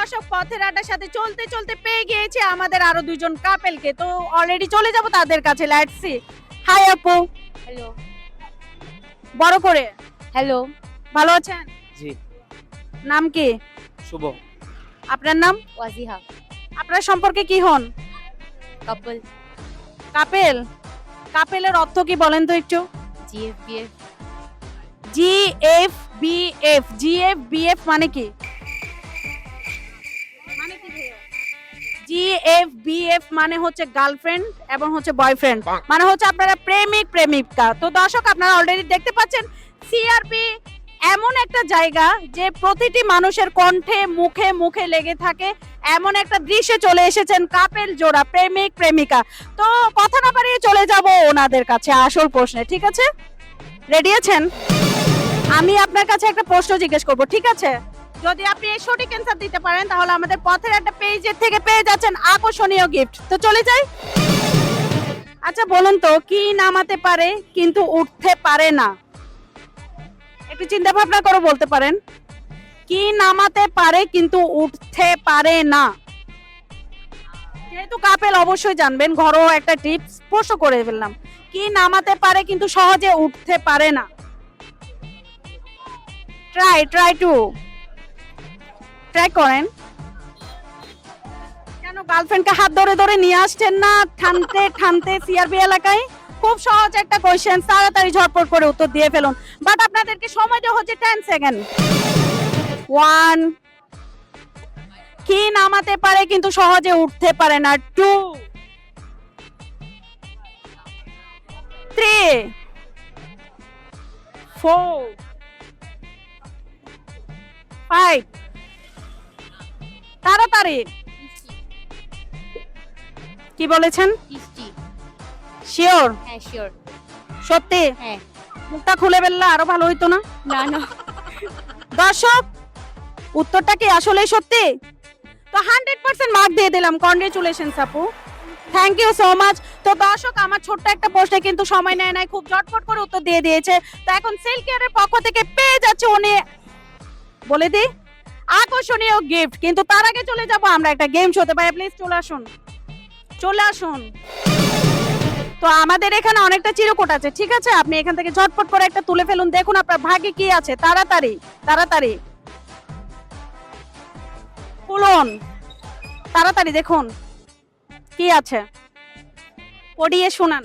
দর্শক পথের আড্ডার সাথে চলতে চলতে পেয়ে গিয়েছে আমাদের আরো দুজন কাপেলকে, তো অলরেডি চলে যাব তাদের কাছে। Let's see. হাই আপু, হ্যালো। বড় করে। হ্যালো। ভালো আছেন? জি। নাম কি? শুভ। আপনার নাম? ওয়াজিহা। আপনার সম্পর্কে কি হন? কাপল। কাপেল? কাপেলের অর্থ কি বলেন তো একটু? জিএফবিএফ। জিএফবিএফ, জিএফবিএফ মানে কি? জিএফবিএফ মানে হচ্ছে গার্লফ্রেন্ড এবং হচ্ছে বয়ফ্রেন্ড, মানে হচ্ছে আপনারা প্রেমিক প্রেমিকা। তো দর্শক আপনারা অলরেডি দেখতে পাচ্ছেন সিআরপি এমন একটা জায়গা যে প্রতিটি মানুষের কণ্ঠে মুখে মুখে লেগে থাকে, এমন একটা দৃশ্যে চলে এসেছেন কাপেল জোড়া, প্রেমিক প্রেমিকা। তো কথা না বাড়িয়ে চলে যাব ওনাদের কাছে আসল প্রশ্নে, ঠিক আছে? রেডি আছেন? আমি আপনার কাছে একটা প্রশ্ন জিজ্ঞেস করব, ঠিক আছে? যদি আপনি এই সঠিক অ্যান্সার দিতে পারেন তাহলে আমাদের পথের একটা পেজের থেকে পেয়ে যাচ্ছেন আকর্ষণীয় গিফট। তো চলে যাই। আচ্ছা বলুন তো, কি নামাতে পারে কিন্তু উঠতে পারে না? একটু চিন্তা ভাবনা করে বলতে পারেন। কি নামাতে পারে কিন্তু উঠতে পারে না? যেহেতু কাপেল অবশ্যই জানবেন, ঘরোয়া একটা টিপস প্রশ্ন করে ফেললাম। কি নামাতে পারে কিন্তু সহজে উঠতে পারে না? ট্রাই করেন। কেন গার্লফ্রেন্ডকে হাত ধরে ধরে নিয়ে আসছেন না ঠানতে ঠানতে সিআরবি এলাকায়? খুব সহজ একটা কোশ্চেন, তাড়াতাড়ি ঝটপট করে উত্তর দিয়ে ফেলুন। বাট আপনাদেরকে সময় দেওয়া হচ্ছে 10 সেকেন্ড। 1, কি নামাতে পারে কিন্তু সহজে উঠতে পারে না? 2, 3, 4, 5। তাড়াতাড়ি। কি বলেছেন? কিস্তি। শিওর? হ্যাঁ শিওর। সত্যি? হ্যাঁ। মুখটা খুলে ফেললে আরো ভালো হইতো না? না না। দর্শক উত্তরটা কি আসলেই সত্যি? তো 100% মার্ক দিয়ে দিলাম। কনগ্রেচুলেশনস আপু, থ্যাংক ইউ সো মাচ। তো দর্শক আমার ছোট্ট একটা প্রশ্নে কিন্তু সময় নেয় নাই, খুব ঝটপট করে উত্তর দিয়ে দিয়েছে। তো এখন সেল কেয়ারের পক্ষ থেকে পেয়ে যাচ্ছে উনি, বলে দিই, আকর্ষণীয় গিফট। কিন্তু তার আগে চলে যাব আমরা একটা গেম শোতে। ভাই প্লিজ চলে আসুন, চলে আসুন। তো আমাদের এখানে অনেকটা চিরকুট আছে, ঠিক আছে? আপনি এখান থেকে ঝটপট করে একটা তুলে ফেলুন, দেখুন আপনার ভাগ্যে কি আছে। তাড়াতাড়ি তাড়াতাড়ি খুলুন, তাড়াতাড়ি দেখুন কি আছে, পড়িয়ে শোনান।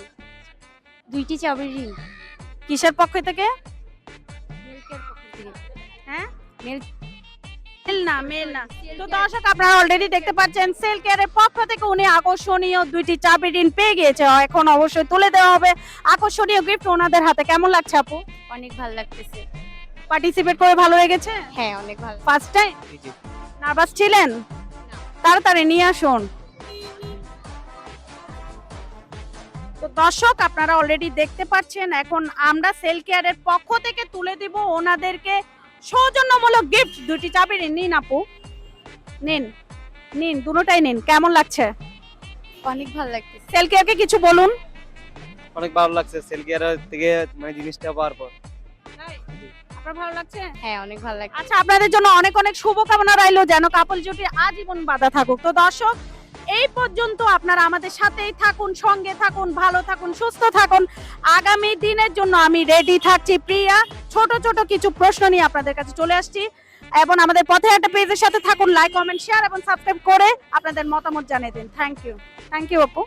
2টি চাবির রিং। কিসের পক্ষ থেকে? মিল্কের পক্ষ থেকে। হ্যাঁ, মিল্ক। মেল না। তো দর্শক আপনারা অলরেডি দেখতে পাচ্ছেন সেল কেয়ারের পক্ষ থেকে উনি আকর্ষণীয় 2টি চাবি ঋণ পেয়ে গিয়েছে। এখন অবশ্যই তুলে দেওয়া হবে আকর্ষণীয় গিফট ওনাদের হাতে। কেমন লাগছে আপু? অনেক ভালো লাগতেছে। পার্টিসিপেট করে ভালো লেগেছে? হ্যাঁ অনেক ভালো। ফার্স্ট টাইম জি জি। নার্ভাস ছিলেন? তাড়াতাড়ি নিয়ে আসুন। তো দর্শক আপনারা অলরেডি দেখতে পাচ্ছেন এখন আমরা সেল কেয়ারের পক্ষ থেকে তুলে দিব ওনাদেরকে সৌজন্যমূলক গিফট 2টি চাবি ঋণ। নিন আপু, নিন নিন, দুটোটাই নিন। কেমন লাগছে? অনেক ভালো লাগতেছে। সেল কেয়ারকে কিছু বলুন। অনেক ভালো লাগছে সেল কেয়ার থেকে মানে জিনিসটা পাওয়ার পর। আপনার ভালো লাগছে? হ্যাঁ অনেক ভালো লাগছে। আচ্ছা আপনাদের জন্য অনেক অনেক শুভকামনা রইলো, যেন কাপল জুটি আজীবন বাঁধা থাকুক। তো দর্শক এই পর্যন্ত আপনারা আমাদের সাথেই থাকুন, সঙ্গে থাকুন, ভালো থাকুন, সুস্থ থাকুন। আগামী দিনের জন্য আমি রেডি থাকছি প্রিয়া। ছোট ছোট কিছু প্রশ্ন নিয়ে আপনাদের কাছে চলে আসছি, এবং আমাদের পথে একটা পেজের সাথে থাকুন। লাইক কমেন্ট শেয়ার এবং সাবস্ক্রাইব করে আপনাদের মতামত জানিয়ে দিন। থ্যাংক ইউ আপু।